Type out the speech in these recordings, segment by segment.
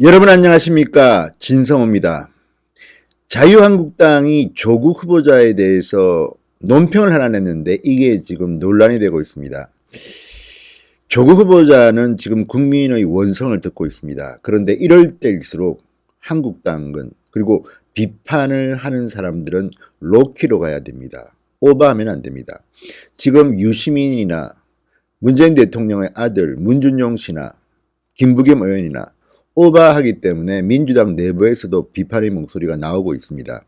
여러분 안녕하십니까? 진성호입니다. 자유한국당이 조국 후보자에 대해서 논평을 하나 냈는데 이게 지금 논란이 되고 있습니다. 조국 후보자는 지금 국민의 원성을 듣고 있습니다. 그런데 이럴 때일수록 한국당은 그리고 비판을 하는 사람들은 로키로 가야 됩니다. 오버하면 안 됩니다. 지금 유시민이나 문재인 대통령의 아들 문준용 씨나 김부겸 의원이나 오버하기 때문에 민주당 내부에서도 비판의 목소리가 나오고 있습니다.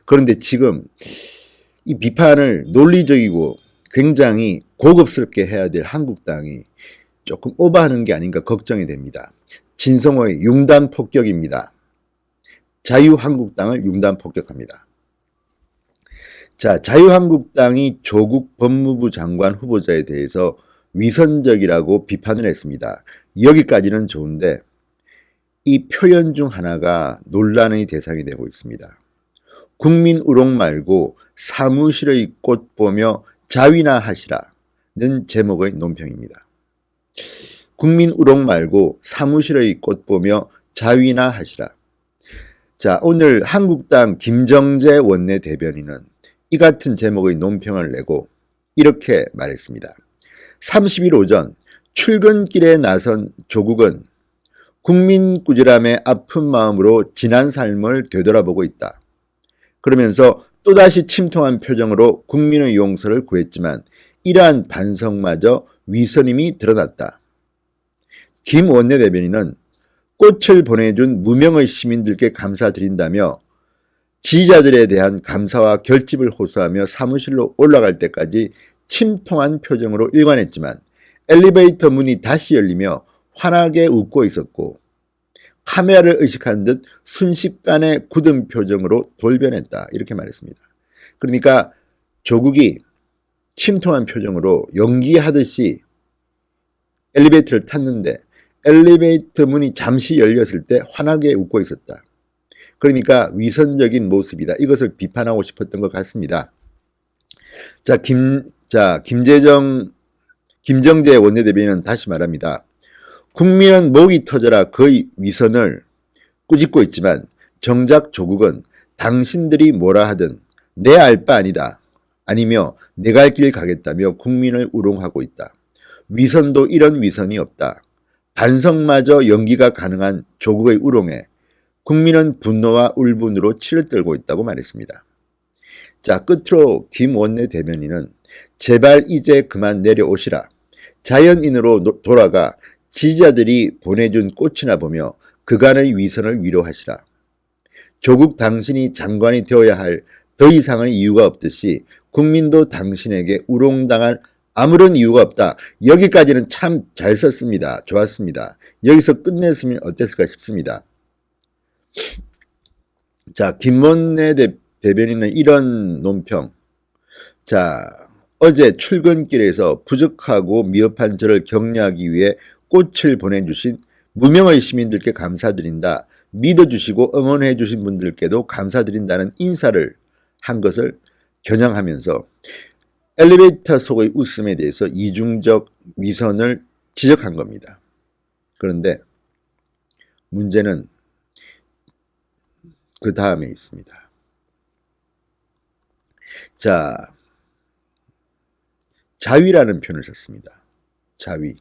그런데 지금 이 비판을 논리적이고 굉장히 고급스럽게 해야 될 한국당이 조금 오버하는 게 아닌가 걱정이 됩니다. 진성호의 융단 폭격입니다. 자유한국당을 융단 폭격합니다. 자, 자유한국당이 조국 법무부 장관 후보자에 대해서 위선적이라고 비판을 했습니다. 여기까지는 좋은데 이 표현 중 하나가 논란의 대상이 되고 있습니다. 국민 우롱 말고 사무실의 꽃 보며 자위나 하시라는 제목의 논평입니다. 국민 우롱 말고 사무실의 꽃 보며 자위나 하시라. 자, 오늘 한국당 김정재 원내대변인은 이 같은 제목의 논평을 내고 이렇게 말했습니다. 30일 오전 출근길에 나선 조국은 국민 꾸지람에 아픈 마음으로 지난 삶을 되돌아보고 있다. 그러면서 또다시 침통한 표정으로 국민의 용서를 구했지만 이러한 반성마저 위선임이 드러났다. 김 원내대변인은 꽃을 보내준 무명의 시민들께 감사드린다며 지지자들에 대한 감사와 결집을 호소하며 사무실로 올라갈 때까지 침통한 표정으로 일관했지만 엘리베이터 문이 다시 열리며 환하게 웃고 있었고 카메라를 의식한 듯 순식간에 굳은 표정으로 돌변했다. 이렇게 말했습니다. 그러니까 조국이 침통한 표정으로 연기하듯이 엘리베이터를 탔는데 엘리베이터 문이 잠시 열렸을 때 환하게 웃고 있었다. 그러니까 위선적인 모습이다. 이것을 비판하고 싶었던 것 같습니다. 김정재 원내대변인은 다시 말합니다. 국민은 목이 터져라 그의 위선을 꾸짖고 있지만 정작 조국은 당신들이 뭐라 하든 내 알 바 아니다. 아니며 내 갈 길 가겠다며 국민을 우롱하고 있다. 위선도 이런 위선이 없다. 반성마저 연기가 가능한 조국의 우롱에 국민은 분노와 울분으로 치를 떨고 있다고 말했습니다. 자, 끝으로 김 원내대변인은 제발 이제 그만 내려오시라. 자연인으로 돌아가 지지자들이 보내준 꽃이나 보며 그간의 위선을 위로하시라. 조국 당신이 장관이 되어야 할 더 이상의 이유가 없듯이 국민도 당신에게 우롱당할 아무런 이유가 없다. 여기까지는 참 잘 썼습니다. 좋았습니다. 여기서 끝냈으면 어땠을까 싶습니다. 자, 김원내 대변인은 이런 논평. 자, 어제 출근길에서 부족하고 미흡한 저를 격려하기 위해 꽃을 보내주신 무명의 시민들께 감사드린다. 믿어주시고 응원해주신 분들께도 감사드린다는 인사를 한 것을 겨냥하면서 엘리베이터 속의 웃음에 대해서 이중적 위선을 지적한 겁니다. 그런데 문제는 그 다음에 있습니다. 자, 자위라는 표현을 썼습니다. 자위.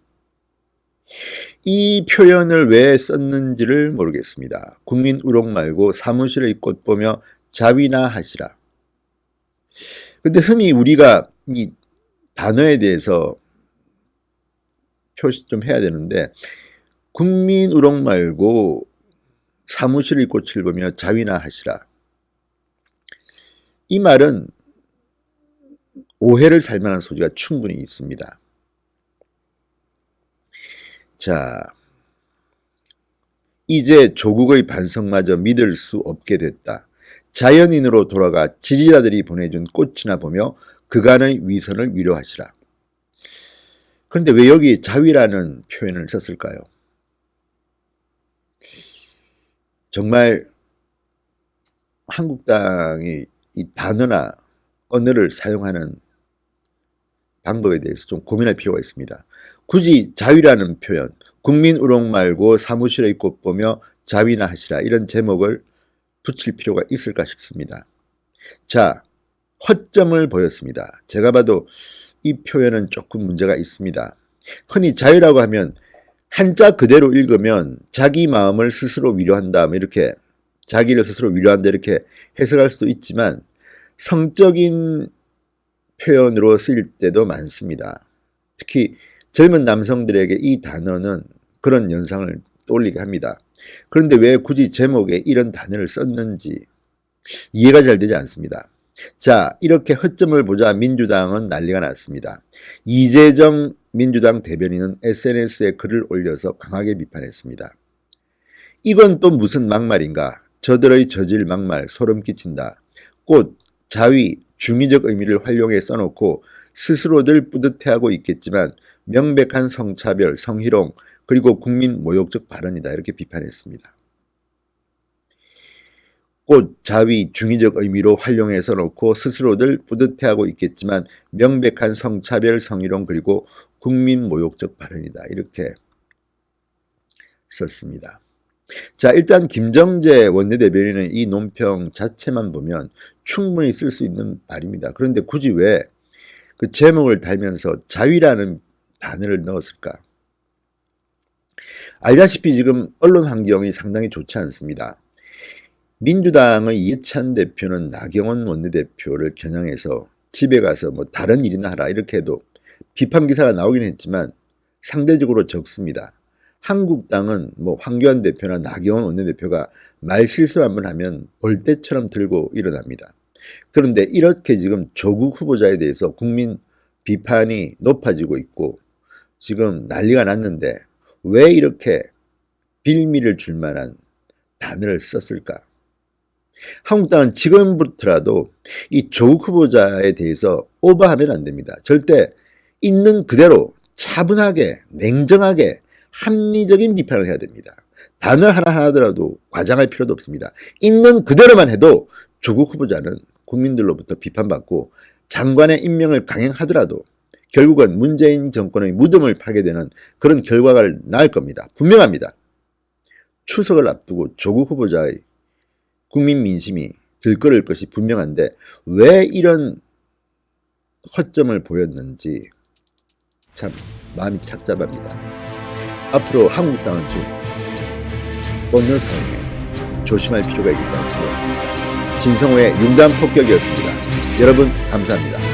이 표현을 왜 썼는지를 모르겠습니다. 국민 우롱 말고 사무실의 꽃 보며 자위나 하시라. 근데 흔히 우리가 이 단어에 대해서 표시 좀 해야 되는데 국민 우롱 말고 사무실의 꽃을 보며 자위나 하시라. 이 말은 오해를 살 만한 소지가 충분히 있습니다. 자, 이제 조국의 반성마저 믿을 수 없게 됐다. 자연인으로 돌아가 지지자들이 보내준 꽃이나 보며 그간의 위선을 위로하시라. 그런데 왜 여기 자위라는 표현을 썼을까요? 정말 한국당이 이 단어나 언어를 사용하는 방법에 대해서 좀 고민할 필요가 있습니다. 굳이 자위라는 표현, 국민 우롱 말고 사무실의 꽃 보며 자위나 하시라 이런 제목을 붙일 필요가 있을까 싶습니다. 자, 허점을 보였습니다. 제가 봐도 이 표현은 조금 문제가 있습니다. 흔히 자유라고 하면 한자 그대로 읽으면 자기 마음을 스스로 위로한다, 이렇게 자기를 스스로 위로한다 이렇게 해석할 수도 있지만 성적인 표현으로 쓰일 때도 많습니다. 특히 젊은 남성들에게 이 단어는 그런 연상을 떠올리게 합니다. 그런데 왜 굳이 제목에 이런 단어를 썼는지 이해가 잘 되지 않습니다. 자, 이렇게 허점을 보자 민주당은 난리가 났습니다. 이재정 민주당 대변인은 SNS에 글을 올려서 강하게 비판했습니다. 이건 또 무슨 막말인가? 저들의 저질 막말 소름 끼친다. 꽃, 자위, 중의적 의미를 활용해 써놓고 스스로들 뿌듯해하고 있겠지만 명백한 성차별, 성희롱, 그리고 국민 모욕적 발언이다. 이렇게 비판했습니다. 꽃, 자위, 중의적 의미로 활용해 써놓고 스스로들 뿌듯해하고 있겠지만 명백한 성차별, 성희롱, 그리고 국민 모욕적 발언이다. 이렇게 썼습니다. 자, 일단 김정재 원내대변인은 이 논평 자체만 보면 충분히 쓸 수 있는 말입니다. 그런데 굳이 왜 그 제목을 달면서 자위라는 단어를 넣었을까? 알다시피 지금 언론 환경이 상당히 좋지 않습니다. 민주당의 이해찬 대표는 나경원 원내대표를 겨냥해서 집에 가서 뭐 다른 일이나 하라 이렇게 해도 비판 기사가 나오긴 했지만 상대적으로 적습니다. 한국당은 뭐 황교안 대표나 나경원 원내대표가 말 실수 한번 하면 벌떼처럼 들고 일어납니다. 그런데 이렇게 지금 조국 후보자에 대해서 국민 비판이 높아지고 있고 지금 난리가 났는데 왜 이렇게 빌미를 줄 만한 단어를 썼을까? 한국당은 지금부터라도 이 조국 후보자에 대해서 오버하면 안 됩니다. 절대 있는 그대로 차분하게 냉정하게 합리적인 비판을 해야 됩니다. 단어 하나 하더라도 과장할 필요도 없습니다. 있는 그대로만 해도 조국 후보자는 국민들로부터 비판받고 장관의 임명을 강행하더라도 결국은 문재인 정권의 무덤을 파게 되는 그런 결과가 나올 겁니다. 분명합니다. 추석을 앞두고 조국 후보자의 국민 민심이 들끓을 것이 분명한데 왜 이런 허점을 보였는지 참 마음이 착잡합니다. 앞으로 한국당은 좀 어느 상황에 조심할 필요가 있지 않습니까? 진성호의 융단 폭격이었습니다. 여러분 감사합니다.